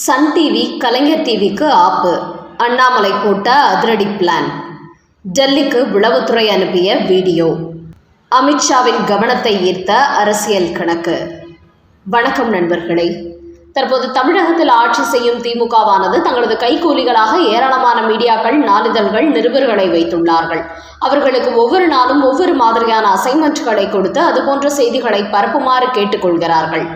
Sun TV கலைஞர் டிவிக்கு ஆப்பு. அண்ணாமலை போட்ட அதிரடி பிளான். டெல்லிக்கு உளவுத்துறை அனுப்பிய வீடியோ. அமித்ஷாவின் கவனத்தை ஈர்த்த அரசியல் கணக்கு. வணக்கம் நண்பர்களே. தற்போது தமிழகத்தில் ஆட்சி செய்யும் திமுகவானது தங்களது கைக்கூலிகளாக ஏராளமான மீடியாக்கள், நாளிதழ்கள், நிருபர்களை வைத்துள்ளார்கள். அவர்களுக்கு ஒவ்வொரு நாளும் ஒவ்வொரு மாதிரியான அசைன்மெண்ட்களை கொடுத்து அதுபோன்ற செய்திகளை பரப்புமாறு கேட்டுக்கொள்கிறார்கள்.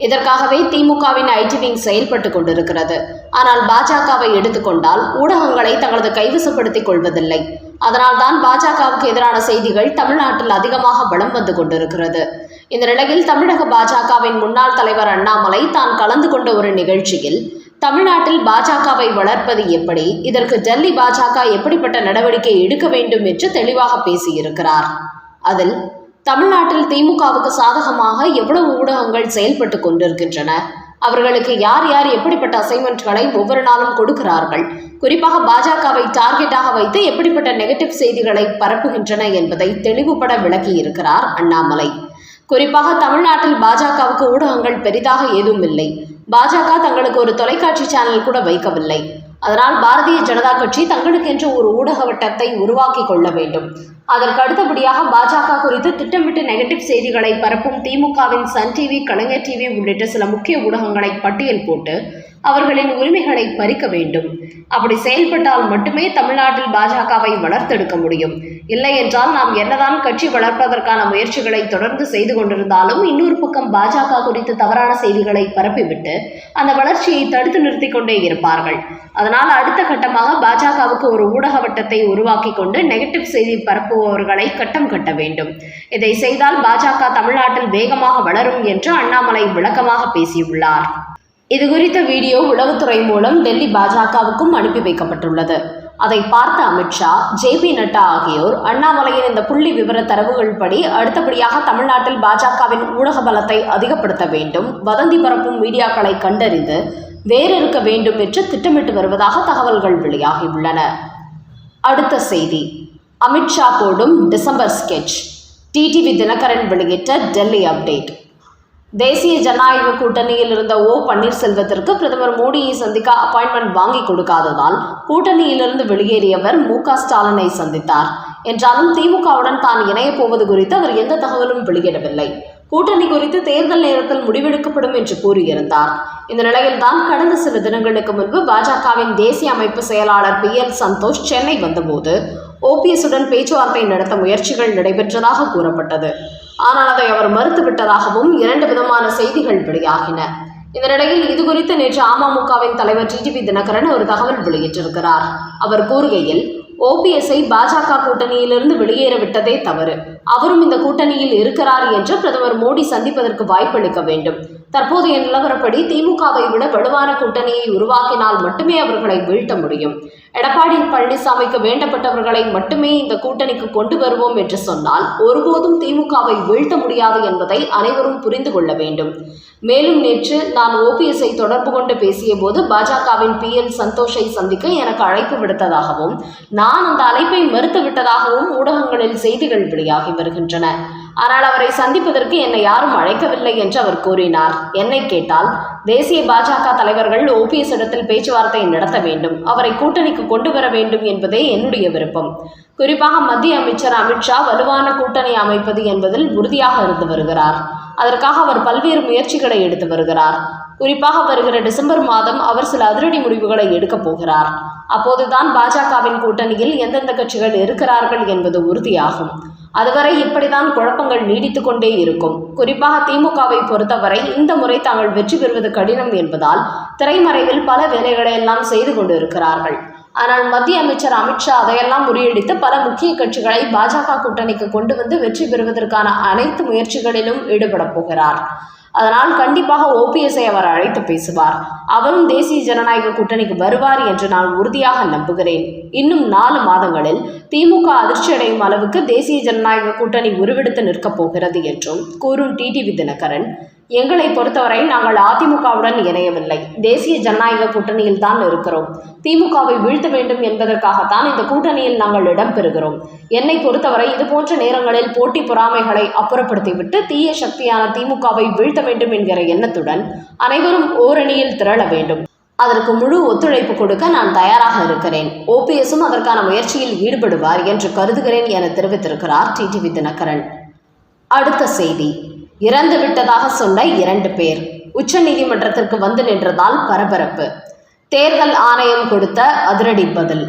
இதற்காகவே திமுகவின் ஐடி விங் செயல்பட்டு கொண்டிருக்கிறது. ஆனால் பாஜகவை எடுத்துக்கொண்டால் ஊடகங்களை தங்களது கைவசப்படுத்திக் கொள்வதில்லை. அதனால்தான் பாஜகவுக்கு எதிரான செய்திகள் தமிழ்நாட்டில் அதிகமாக வலம் வந்து கொண்டிருக்கிறது. இந்த நிலையில் தமிழக பாஜகவின் முன்னாள் தலைவர் அண்ணாமலை தான் கலந்து கொண்ட ஒரு நிகழ்ச்சியில் தமிழ்நாட்டில் பாஜகவை வளர்ப்பது எப்படி, இதற்கு டெல்லி பாஜக எப்படிப்பட்ட நடவடிக்கை எடுக்க வேண்டும் என்று தெளிவாக பேசியிருக்கிறார். அதில் தமிழ்நாட்டில் திமுகவுக்கு சாதகமாக எவ்வளவு ஊடகங்கள் செயல்பட்டு கொண்டிருக்கின்றன, அவர்களுக்கு யார் யார் எப்படிப்பட்ட அசைன்மெண்ட்களை ஒவ்வொரு நாளும் கொடுக்கிறார்கள், குறிப்பாக பாஜகவை டார்கெட்டாக வைத்து எப்படிப்பட்ட நெகட்டிவ் செய்திகளை பரப்புகின்றன என்பதை தெளிவுபட விளக்கியிருக்கிறார் அண்ணாமலை. குறிப்பாக தமிழ்நாட்டில் பாஜகவுக்கு ஊடகங்கள் பெரிதாக ஏதும் இல்லை. பாஜக தங்களுக்கு ஒரு தொலைக்காட்சி சேனல் கூட வைக்கவில்லை. அதனால் பாரதிய ஜனதா கட்சி தங்களுக்கென்று ஒரு ஊடக வட்டத்தை உருவாக்கி கொள்ள வேண்டும். அதற்கு அடுத்தபடியாக பாஜக குறித்து திட்டமிட்டு நெகட்டிவ் செய்திகளை பரப்பும் திமுகவின் சன் டிவி, கலைஞர் டிவி உள்ளிட்ட சில முக்கிய ஊடகங்களை பட்டியல் போட்டு அவர்களின் உரிமைகளை பறிக்க வேண்டும். அப்படி செயல்பட்டால் மட்டுமே தமிழ்நாட்டில் பாஜகவை வளர்த்தெடுக்க முடியும். இல்லை என்றால் நாம் என்னதான் கட்சி வளர்ப்பதற்கான முயற்சிகளை தொடர்ந்து செய்து கொண்டிருந்தாலும் இன்னொரு பக்கம் பாஜக குறித்து தவறான செய்திகளை பரப்பிவிட்டு அந்த வளர்ச்சியை தடுத்து நிறுத்தி கொண்டே இருப்பார்கள். அதனால் அடுத்த கட்டமாக பாஜகவுக்கு ஒரு ஊடக வட்டத்தை உருவாக்கி கொண்டு நெகட்டிவ் செய்தி பரப்புபவர்களை கட்டம் கட்ட வேண்டும். இதை செய்தால் பாஜக தமிழ்நாட்டில் வேகமாக வளரும் என்று அண்ணாமலை விளக்கமாக பேசியுள்ளார். இது குறித்த வீடியோ உளவுத்துறை மூலம் டெல்லி பாஜகவுக்கும் அனுப்பி வைக்கப்பட்டுள்ளது. அதை பார்த்த அமித்ஷா, ஜே.பி. நட்டா ஆகியோர் அண்ணாமலையின் இந்த புள்ளி விவர தரவுகள் படி அடுத்தபடியாக தமிழ்நாட்டில் பாஜகவின் ஊடக பலத்தை அதிகப்படுத்த வேண்டும், வதந்தி பரப்பும் மீடியாக்களை கண்டறிந்து வேறிருக்க வேண்டும் என்று திட்டமிட்டு வருவதாக தகவல்கள் வெளியாகியுள்ளன. அடுத்த செய்தி. அமித்ஷா போடும் டிசம்பர் ஸ்கெட்ச். டிடிவி தினகரன் வெளியிட்ட டெல்லி அப்டேட். தேசிய ஜனநாயக கூட்டணியில் இருந்த ஓ பன்னீர்செல்வத்திற்கு பிரதமர் மோடியை சந்திக்க அப்பாயின்மெண்ட் வாங்கி கொடுக்காததால் கூட்டணியிலிருந்து வெளியேறியவர் மு.க. ஸ்டாலினை சந்தித்தார். என்றாலும் திமுகவுடன் தான் இணையப் போவது குறித்து அவர் எந்த தகவலும் வெளியிடவில்லை. கூட்டணி குறித்து தேர்தல் நேரத்தில் முடிவெடுக்கப்படும் என்று கூறியிருந்தார். இந்த நிலையில்தான் கடந்த சில தினங்களுக்கு முன்பு பாஜகவின் தேசிய அமைப்பு செயலாளர் PL சந்தோஷ் சென்னை வந்தபோது OPS-உடன் பேச்சுவார்த்தை நடத்த முயற்சிகள் நடைபெற்றதாக கூறப்பட்டது. ஆனால் அதை அவர் மறுத்துவிட்டதாகவும் 2 விதமான செய்திகள் வெளியாகின. இந்த நிலையில் இது குறித்து நேற்று அமமுகவின் தலைவர் டிடிவி தினகரன் ஒரு தகவல் வெளியிட்டிருக்கிறார். அவர் கூறுகையில், OPS-ஐ பாஜக கூட்டணியிலிருந்து வெளியேற விட்டதே தவறு. அவரும் இந்த கூட்டணியில் இருக்கிறார் என்று பிரதமர் மோடி சந்திப்பதற்கு வாய்ப்பளிக்க வேண்டும். தற்போதைய நிலவரப்படி திமுகவை விட வலுவான கூட்டணியை உருவாக்கினால் மட்டுமே அவர்களை வீழ்த்த முடியும். எடப்பாடி பழனிசாமிக்கு வேண்டப்பட்டவர்களை மட்டுமே இந்த கூட்டணிக்கு கொண்டு வருவோம் என்று சொன்னால் ஒருபோதும் திமுகவை வீழ்த்த முடியாது என்பதை அனைவரும் புரிந்து கொள்ள வேண்டும். மேலும் நேற்று நான் OPS-ஐ தொடர்பு கொண்டு பேசிய போது பாஜகவின் PL சந்தோஷை சந்திக்க எனக்கு அழைப்பு விடுத்ததாகவும் நான் அந்த அழைப்பை மறுத்து விட்டதாகவும் ஊடகங்களில் செய்திகள் வெளியாகி வருகின்றன. ஆனால் அவரை சந்திப்பதற்கு என்னை யாரும் அழைக்கவில்லை என்று அவர் கூறினார். என்னை கேட்டால் தேசிய பாஜக தலைவர்கள் OPS இடத்தில் பேச்சுவார்த்தை நடத்த வேண்டும், அவரை கூட்டணிக்கு கொண்டு வர வேண்டும் என்பதே என்னுடைய விருப்பம். குறிப்பாக மத்திய அமைச்சர் அமித்ஷா வலுவான கூட்டணி அமைப்பது என்பதில் உறுதியாக இருந்து வருகிறார். அதற்காக அவர் பல்வேறு முயற்சிகளை எடுத்து வருகிறார். குறிப்பாக வருகிற டிசம்பர் மாதம் அவர் சில அதிரடி முடிவுகளை எடுக்கப் போகிறார். அப்போதுதான் பாஜகவின் கூட்டணியில் எந்தெந்த கட்சிகள் இருக்கிறார்கள் என்பது உறுதியாகும். அதுவரை இப்படிதான் குழப்பங்கள் நீடித்து கொண்டே இருக்கும். குறிப்பாக திமுகவை பொறுத்தவரை இந்த முறை தாங்கள் வெற்றி பெறுவது கடினம் என்பதால் திரைமறைவில் பல வேலைகளை எல்லாம் செய்து கொண்டு இருக்கிறார்கள். ஆனால் மத்திய அமைச்சர் அமித்ஷா அதையெல்லாம் முறியடித்து பல முக்கிய கட்சிகளை பாஜக கூட்டணிக்கு கொண்டு வந்து வெற்றி பெறுவதற்கான அனைத்து முயற்சிகளிலும் ஈடுபட போகிறார். அதனால் கண்டிப்பாக OPS-ஐ அவர் அழைத்து பேசுவார். அவரும் தேசிய ஜனநாயக கூட்டணிக்கு வருவார் என்று நான் உறுதியாக நம்புகிறேன். இன்னும் 4 மாதங்களில் திமுக அதிர்ச்சியடையும் அளவுக்கு தேசிய ஜனநாயக கூட்டணி உருவெடுத்து நிற்கப் போகிறது என்றும் கூறும் டிடிவி தினகரன், எங்களை பொறுத்தவரை நாங்கள் அதிமுகவுடன் இணையவில்லை, தேசிய ஜனநாயக கூட்டணியில் தான் இருக்கிறோம். திமுகவை வீழ்த்த வேண்டும் என்பதற்காகத்தான் இந்த கூட்டணியில் நாங்கள் இடம்பெறுகிறோம். என்னை பொறுத்தவரை இதுபோன்ற நேரங்களில் போட்டி பொறாமைகளை அப்புறப்படுத்திவிட்டு தீய சக்தியான திமுகவை வீழ்த்த வேண்டும் என்கிற எண்ணத்துடன் அனைவரும் ஓரணியில் திரள வேண்டும். அதற்கு முழு ஒத்துழைப்பு கொடுக்க நான் தயாராக இருக்கிறேன். ஓபிஎஸும் அதற்கான முயற்சியில் ஈடுபடுவார் என்று கருதுகிறேன் என தெரிவித்திருக்கிறார் டிடிவி தினகரன். அடுத்த செய்தி, இறந்து விட்டதாக சொன்ன 2 பேர் உச்ச நீதிமன்றத்திற்கு வந்து நின்றதால் பரபரப்பு. தேர்தல் ஆணையம் கொடுத்த அதிரடி பதில்.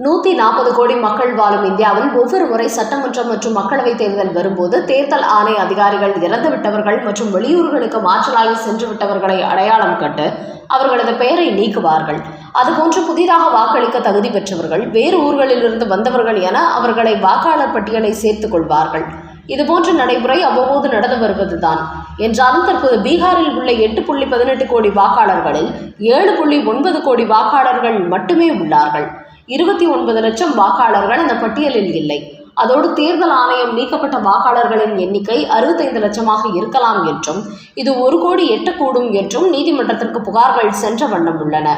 140 கோடி மக்கள் வாழும் இந்தியாவில் ஒவ்வொரு முறை சட்டமன்றம் மற்றும் மக்களவைத் தேர்தல் வரும்போது தேர்தல் ஆணைய அதிகாரிகள் இறந்துவிட்டவர்கள் மற்றும் வெளியூர்களுக்கு மாற்றலாகி சென்று விட்டவர்களை அடையாளம் கண்டு அவர்களது பெயரை நீக்குவார்கள். அதுபோன்று புதிதாக வாக்களிக்க தகுதி பெற்றவர்கள், வேறு ஊர்களிலிருந்து வந்தவர்கள் என அவர்களை வாக்காளர் பட்டியலை சேர்த்துக் கொள்வார்கள். இதுபோன்ற நடைமுறை அவ்வப்போது நடந்து வருவதுதான். என்றாலும் தற்போது பீகாரில் உள்ள 8.18 கோடி வாக்காளர்களில் 7.9 கோடி வாக்காளர்கள் மட்டுமே உள்ளார்கள். 29 லட்சம் வாக்காளர்கள் அந்த பட்டியலில் இல்லை. அதோடு தேர்தல் ஆணையம் நீக்கப்பட்ட வாக்காளர்களின் எண்ணிக்கை 65 லட்சமாக இருக்கலாம் என்றும் இது 1 கோடி எட்டக்கூடும் என்றும் நீதிமன்றத்திற்கு புகார்கள் சென்ற வண்ணம் உள்ளன.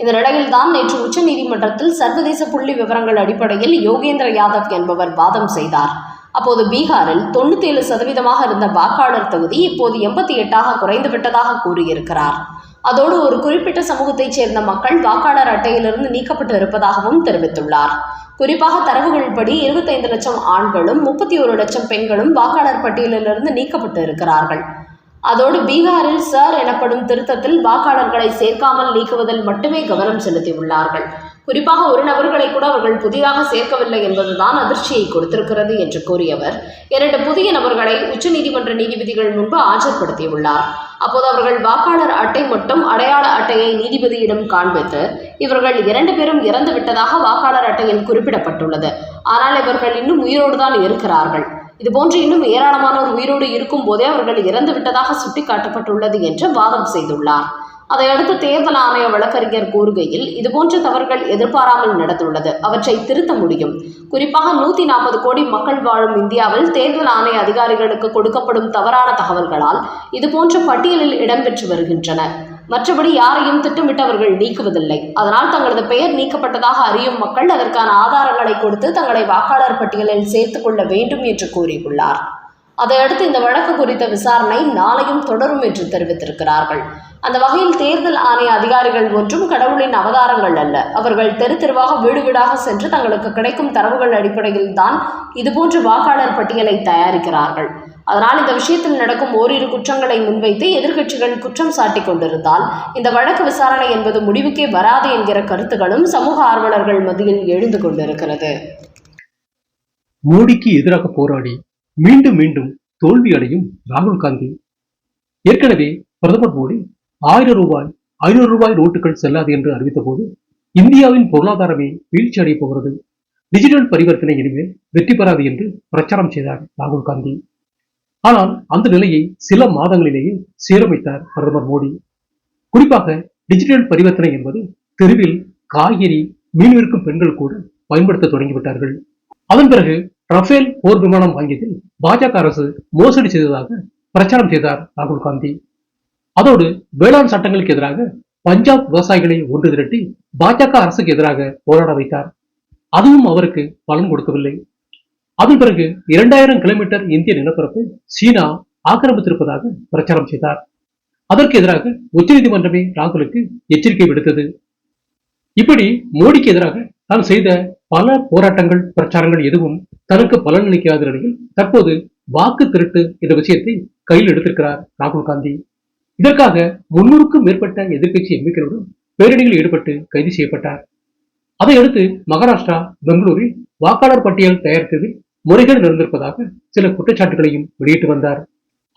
இந்த நிலையில்தான் நேற்று உச்ச நீதிமன்றத்தில் சர்வதேச புள்ளி விவரங்கள் அடிப்படையில் யோகேந்திர யாதவ் என்பவர் வாதம் செய்தார். அப்போது பீகாரில் 97% இருந்த வாக்காளர் தொகுதி இப்போது 88 குறைந்துவிட்டதாக கூறியிருக்கிறார். அதோடு ஒரு குறிப்பிட்ட சமூகத்தைச் சேர்ந்த மக்கள் வாக்காளர் அட்டையிலிருந்து நீக்கப்பட்டு இருப்பதாகவும் தெரிவித்துள்ளார். குறிப்பாக தரவுகள் படி 25 லட்சம் ஆண்களும் 31 லட்சம் பெண்களும் வாக்காளர் பட்டியலிலிருந்து நீக்கப்பட்டு இருக்கிறார்கள். அதோடு பீகாரில் சார் எனப்படும் திருத்தத்தில் வாக்காளர்களை சேர்க்காமல் நீக்குவதில் மட்டுமே கவனம் செலுத்தியுள்ளார்கள். குறிப்பாக ஒரு நபர்களை கூட அவர்கள் புதிதாக சேர்க்கவில்லை என்பதுதான் அதிர்ச்சியை கொடுத்திருக்கிறது என்று கூறியவர் 2 புதிய நபர்களை உச்சநீதிமன்ற நீதிபதிகள் முன்பு ஆஜர்படுத்தியுள்ளார். அப்போது அவர்கள் வாக்காளர் அட்டை மற்றும் அடையாள அட்டையை நீதிபதியிடம் காண்பித்து இவர்கள் 2 பேரும் இறந்து விட்டதாக வாக்காளர் அட்டையில் குறிப்பிடப்பட்டுள்ளது. ஆனால் இவர்கள் இன்னும் உயிரோடு தான் இருக்கிறார்கள். இதுபோன்று இன்னும் ஏராளமானோர் உயிரோடு இருக்கும் போதே அவர்கள் இறந்து விட்டதாக சுட்டிக்காட்டப்பட்டுள்ளது என்று வாதம் செய்துள்ளார். அதையடுத்து தேர்தல் ஆணைய வழக்கறிஞர் கூறுகையில் இதுபோன்ற தவறுகள் எதிர்பாராமல் நடந்துள்ளது, அவற்றை திருத்த முடியும். குறிப்பாக 140 கோடி மக்கள் வாழும் இந்தியாவில் தேர்தல் ஆணைய அதிகாரிகளுக்கு கொடுக்கப்படும் தவறான தகவல்களால் இதுபோன்ற பட்டியலில் இடம்பெற்று வருகின்றன. மற்றபடி யாரையும் திட்டமிட்டவர்கள் நீக்குவதில்லை. அதனால் தங்களது பெயர் நீக்கப்பட்டதாக அறியும் மக்கள் அதற்கான ஆதாரங்களை கொடுத்து தங்களை வாக்காளர் பட்டியலில் சேர்த்துக் கொள்ள வேண்டும் என்று கூறியுள்ளார். அதையடுத்து இந்த வழக்கு குறித்த விசாரணை நாளையும் தொடரும் என்று தெரிவித்திருக்கிறார்கள். அந்த வகையில் தேர்தல் ஆணைய அதிகாரிகள் ஒன்றும் கடவுளின் அவதாரங்கள் அல்ல. அவர்கள் தெரு தெருவாக வீடு வீடாக சென்று தங்களுக்கு கிடைக்கும் தரவுகள் அடிப்படையில் தான் இதுபோன்ற வாக்காளர் பட்டியலை தயாரிக்கிறார்கள். அதனால் இந்த விஷயத்தில் நடக்கும் ஓரிரு குற்றங்களை முன்வைத்து எதிர்க்கட்சிகள் குற்றம் சாட்டிக் கொண்டிருந்தால் இந்த வழக்கு விசாரணை என்பது முடிவுக்கே வராது என்கிற கருத்துகளும் சமூக ஆர்வலர்கள் மத்தியில் எழுந்து கொண்டிருக்கிறது. மோடிக்கு எதிராக போராடி மீண்டும் மீண்டும் தோல்வி அடையும் ராகுல் காந்தி. ஏற்கனவே பிரதமர் மோடி 1000 ரூபாய் 500 ரூபாய் நோட்டுகள் செல்லாது என்று அறிவித்த போது இந்தியாவின் பொருளாதாரமே வீழ்ச்சி அடைய போகிறது, டிஜிட்டல் பரிவர்த்தனை இனிமேல் வெற்றி பெறாது என்று பிரச்சாரம் செய்தார் ராகுல் காந்தி. ஆனால் அந்த நிலையை சில மாதங்களிலேயே சீரமைத்தார் பிரதமர் மோடி. குறிப்பாக டிஜிட்டல் பரிவர்த்தனை என்பது தெருவில் காய்கறி மீன் விற்கும் பெண்கள் கூட பயன்படுத்த தொடங்கிவிட்டார்கள். அதன் பிறகு ரஃபேல் போர் விமானம் வாங்கியதில் பாஜக அரசு மோசடி செய்ததாக பிரச்சாரம் செய்தார் ராகுல் காந்தி. அதோடு வேளாண் சட்டங்களுக்கு எதிராக பஞ்சாப் விவசாயிகளை ஒன்று திரட்டி பாஜக அரசுக்கு எதிராக போராட வைத்தார். அதுவும் அவருக்கு பலன் கொடுக்கவில்லை. அதன் பிறகு 2000 கிலோமீட்டர் இந்திய நிலப்பரப்பை சீனா ஆக்கிரமித்திருப்பதாக பிரச்சாரம் செய்தார். அதற்கு எதிராக உச்சநீதிமன்றமே ராகுலுக்கு எச்சரிக்கை விடுத்தது. இப்படி மோடிக்கு எதிராக தான் செய்த பல போராட்டங்கள் பிரச்சாரங்கள் எதுவும் தனக்கு பலனளிக்காத நிலையில் தற்போது வாக்கு திருட்டு என்ற விஷயத்தை கையில் எடுத்திருக்கிறார் ராகுல் காந்தி. இதற்காக 300க்கும் மேற்பட்ட எதிர்க்கட்சி எம்பிக்களுடன் பேரணியில் ஈடுபட்டு கைது செய்யப்பட்டார். அதையடுத்து மகாராஷ்டிரா பெங்களூரில் வாக்காளர் பட்டியல் தயாரித்ததில் முறைகள் நடந்திருப்பதாக சில குற்றச்சாட்டுகளையும் வெளியிட்டு வந்தார்.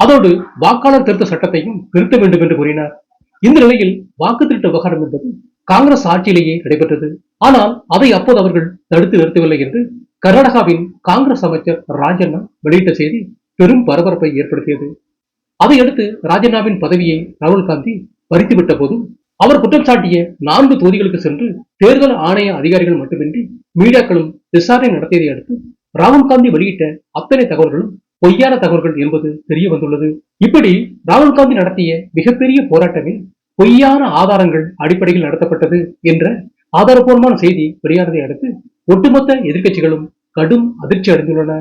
அதோடு வாக்காளர் திருத்த சட்டத்தையும் திருத்த வேண்டும் என்று கூறினார். இந்த நிலையில் வாக்கு திருட்ட விவகாரம் என்பது காங்கிரஸ் ஆட்சியிலேயே நடைபெற்றது. ஆனால் அதை அப்போது அவர்கள் தடுத்து நிறுத்தவில்லை என்று கர்நாடகாவின் காங்கிரஸ் அமைச்சர் ராஜண்ணா வெளியிட்ட செய்தி பெரும் பரபரப்பை ஏற்படுத்தியது. அதையடுத்து ராஜண்ணாவின் பதவியை ராகுல் காந்தி பறித்துவிட்ட போதும் அவர் குற்றம் சாட்டிய 4 தொகுதிகளுக்கு சென்று தேர்தல் ஆணைய அதிகாரிகள் மட்டுமின்றி மீடியாக்களும் விசாரணை நடத்தியதை அடுத்து ராகுல் காந்தி வெளியிட்ட அத்தனை தகவல்களும் பொய்யான தகவல்கள் என்பது தெரிய வந்துள்ளது. இப்படி ராகுல் காந்தி நடத்திய மிகப்பெரிய போராட்டமே பொய்யான ஆதாரங்கள் அடிப்படையில் நடத்தப்பட்டது என்ற ஆதாரபூர்வமான செய்தி வெளியானதை அடுத்து ஒட்டுமொத்த எதிர்க்கட்சிகளும் கடும் அதிர்ச்சி அடைந்துள்ளன.